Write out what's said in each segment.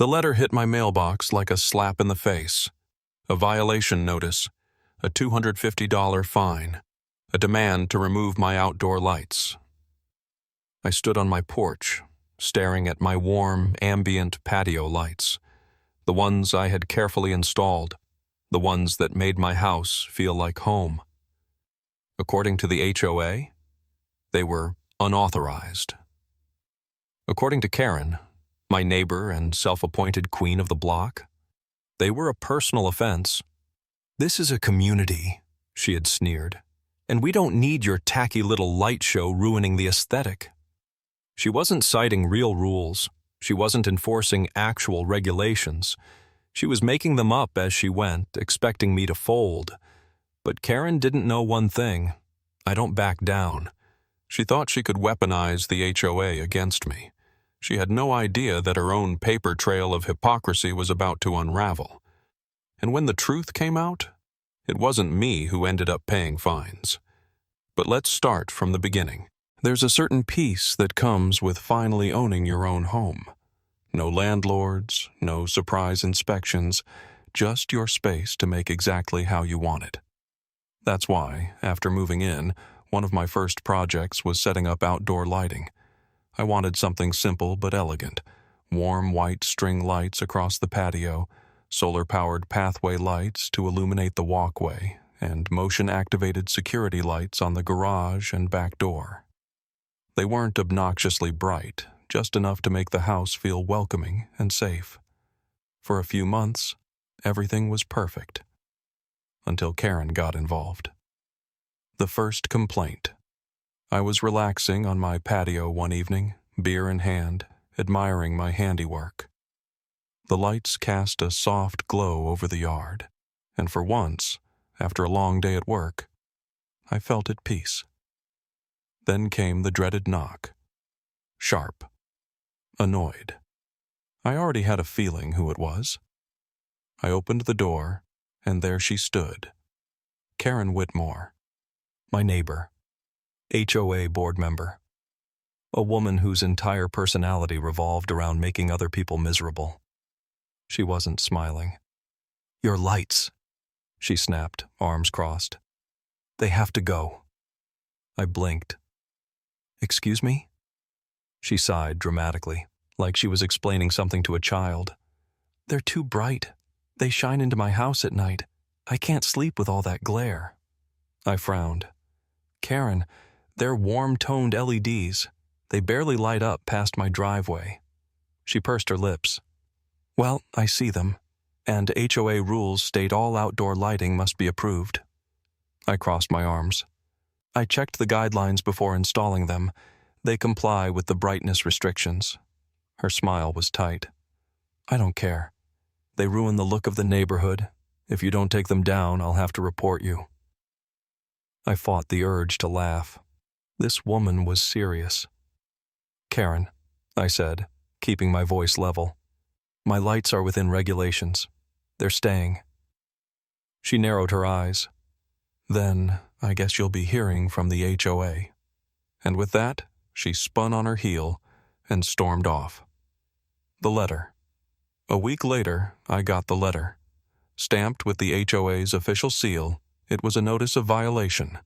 The letter hit my mailbox like a slap in the face. A violation notice, a $250 fine, a demand to remove my outdoor lights. I stood on my porch, staring at my warm, ambient patio lights, the ones I had carefully installed, the ones that made my house feel like home. According to the HOA, they were unauthorized. According to Karen, my neighbor and self-appointed queen of the block, they were a personal offense. "This is a community," she had sneered, "and we don't need your tacky little light show ruining the aesthetic." She wasn't citing real rules. She wasn't enforcing actual regulations. She was making them up as she went, expecting me to fold. But Karen didn't know one thing. I don't back down. She thought she could weaponize the HOA against me. She had no idea that her own paper trail of hypocrisy was about to unravel. And when the truth came out, it wasn't me who ended up paying fines. But let's start from the beginning. There's a certain peace that comes with finally owning your own home. No landlords, no surprise inspections, just your space to make exactly how you want it. That's why, after moving in, one of my first projects was setting up outdoor lighting. I wanted something simple but elegant. Warm white string lights across the patio, solar-powered pathway lights to illuminate the walkway, and motion-activated security lights on the garage and back door. They weren't obnoxiously bright, just enough to make the house feel welcoming and safe. For a few months, everything was perfect. Until Karen got involved. The first complaint. I was relaxing on my patio one evening, beer in hand, admiring my handiwork. The lights cast a soft glow over the yard, and for once, after a long day at work, I felt at peace. Then came the dreaded knock. Sharp. Annoyed. I already had a feeling who it was. I opened the door, and there she stood. Karen Whitmore. My neighbor. HOA board member. A woman whose entire personality revolved around making other people miserable. She wasn't smiling. "Your lights," she snapped, arms crossed. "They have to go." I blinked. "Excuse me?" She sighed dramatically, like she was explaining something to a child. "They're too bright. They shine into my house at night. I can't sleep with all that glare." I frowned. "Karen, they're warm-toned LEDs. They barely light up past my driveway." She pursed her lips. "Well, I see them, and HOA rules state all outdoor lighting must be approved." I crossed my arms. "I checked the guidelines before installing them. They comply with the brightness restrictions." Her smile was tight. "I don't care. They ruin the look of the neighborhood. If you don't take them down, I'll have to report you." I fought the urge to laugh. This woman was serious. "Karen," I said, keeping my voice level, "my lights are within regulations. They're staying." She narrowed her eyes. "Then I guess you'll be hearing from the HOA." And with that, she spun on her heel and stormed off. The letter. A week later, I got the letter. Stamped with the HOA's official seal, it was a notice of violation.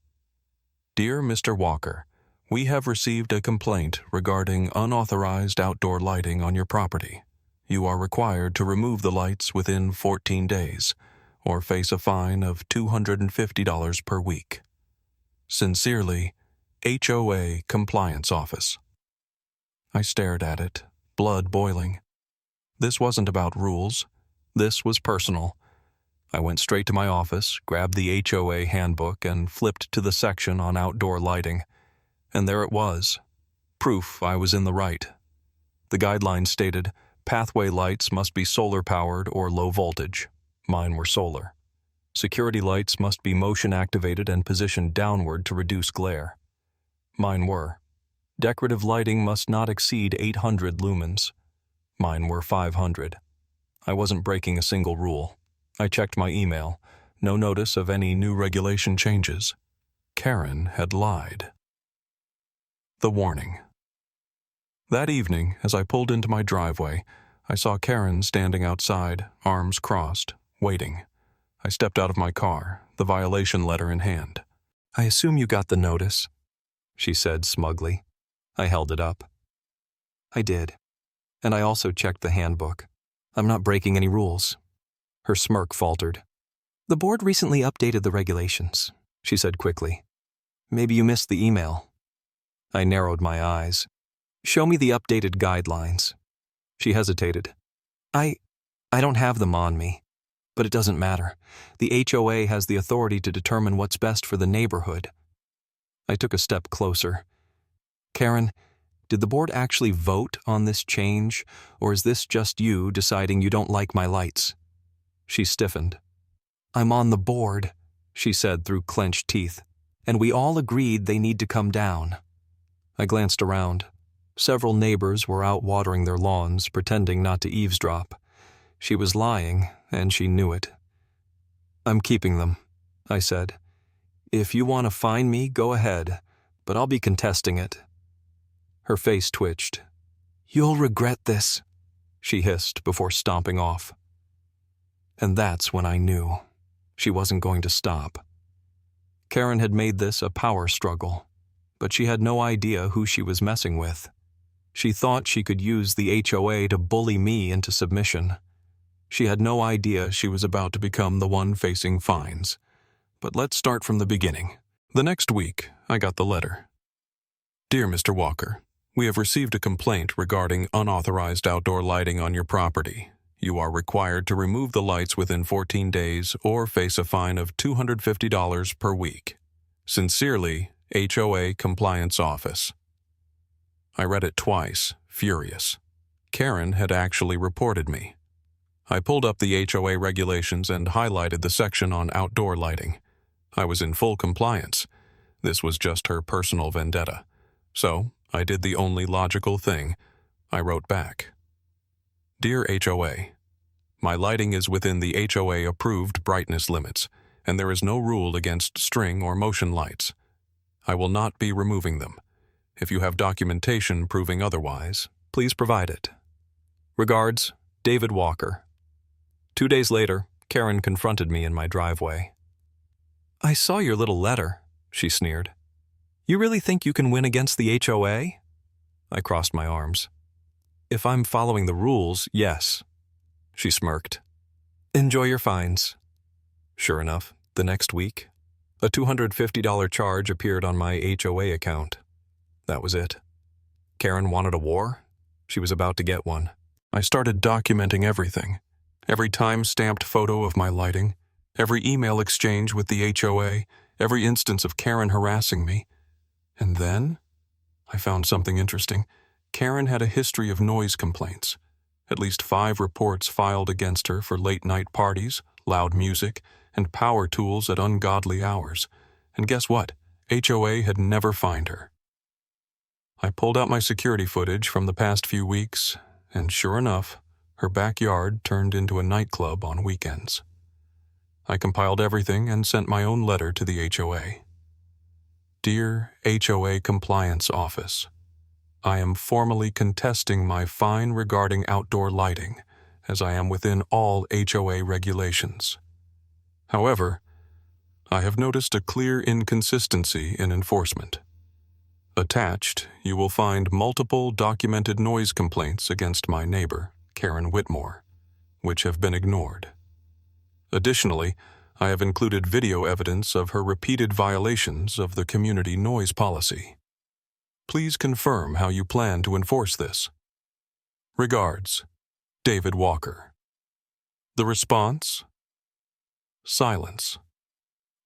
"Dear Mr. Walker, we have received a complaint regarding unauthorized outdoor lighting on your property. You are required to remove the lights within 14 days, or face a fine of $250 per week. Sincerely, HOA Compliance Office." I stared at it, blood boiling. This wasn't about rules. This was personal. I went straight to my office, grabbed the HOA handbook, and flipped to the section on outdoor lighting. And there it was. Proof I was in the right. The guidelines stated, pathway lights must be solar-powered or low voltage. Mine were solar. Security lights must be motion-activated and positioned downward to reduce glare. Mine were. Decorative lighting must not exceed 800 lumens. Mine were 500. I wasn't breaking a single rule. I checked my email. No notice of any new regulation changes. Karen had lied. The warning. That evening, as I pulled into my driveway, I saw Karen standing outside, arms crossed, waiting. I stepped out of my car, the violation letter in hand. "I assume you got the notice," she said smugly. I held it up. "I did. And I also checked the handbook. I'm not breaking any rules." Her smirk faltered. "The board recently updated the regulations," she said quickly. "Maybe you missed the email." I narrowed my eyes. "Show me the updated guidelines." She hesitated. I don't have them on me. But it doesn't matter. The HOA has the authority to determine what's best for the neighborhood." I took a step closer. "Karen, did the board actually vote on this change, or is this just you deciding you don't like my lights?" She stiffened. "I'm on the board," she said through clenched teeth, "and we all agreed they need to come down." I glanced around. Several neighbors were out watering their lawns, pretending not to eavesdrop. She was lying, and she knew it. "I'm keeping them," I said. "If you want to fine me, go ahead, but I'll be contesting it." Her face twitched. "You'll regret this," she hissed before stomping off. And that's when I knew she wasn't going to stop. Karen had made this a power struggle, but she had no idea who she was messing with. She thought she could use the HOA to bully me into submission. She had no idea she was about to become the one facing fines. But let's start from the beginning. The next week, I got the letter. "Dear Mr. Walker, we have received a complaint regarding unauthorized outdoor lighting on your property. You are required to remove the lights within 14 days or face a fine of $250 per week. Sincerely, HOA Compliance Office." I read it twice, furious. Karen had actually reported me. I pulled up the HOA regulations and highlighted the section on outdoor lighting. I was in full compliance. This was just her personal vendetta. So, I did the only logical thing. I wrote back. "Dear HOA, my lighting is within the HOA-approved brightness limits, and there is no rule against string or motion lights. I will not be removing them. If you have documentation proving otherwise, please provide it. Regards, David Walker." 2 days later, Karen confronted me in my driveway. "I saw your little letter," she sneered. "You really think you can win against the HOA?" I crossed my arms. "If I'm following the rules, yes." She smirked. "Enjoy your fines." Sure enough, the next week, a $250 charge appeared on my HOA account. That was it. Karen wanted a war? She was about to get one. I started documenting everything. Every time-stamped photo of my lighting, every email exchange with the HOA, every instance of Karen harassing me. And then, I found something interesting. Karen had a history of noise complaints. At least 5 reports filed against her for late-night parties, loud music, and power tools at ungodly hours. And guess what? HOA had never fined her. I pulled out my security footage from the past few weeks, and sure enough, her backyard turned into a nightclub on weekends. I compiled everything and sent my own letter to the HOA. "Dear HOA Compliance Office, I am formally contesting my fine regarding outdoor lighting, as I am within all HOA regulations. However, I have noticed a clear inconsistency in enforcement. Attached, you will find multiple documented noise complaints against my neighbor, Karen Whitmore, which have been ignored. Additionally, I have included video evidence of her repeated violations of the community noise policy. Please confirm how you plan to enforce this. Regards, David Walker." The response? Silence.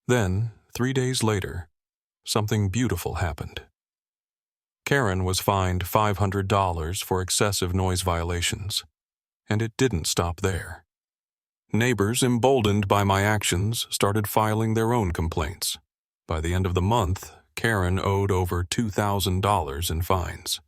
Then, 3 days later, something beautiful happened. Karen was fined $500 for excessive noise violations, and it didn't stop there. Neighbors, emboldened by my actions, started filing their own complaints. By the end of the month, Karen owed over $2,000 in fines.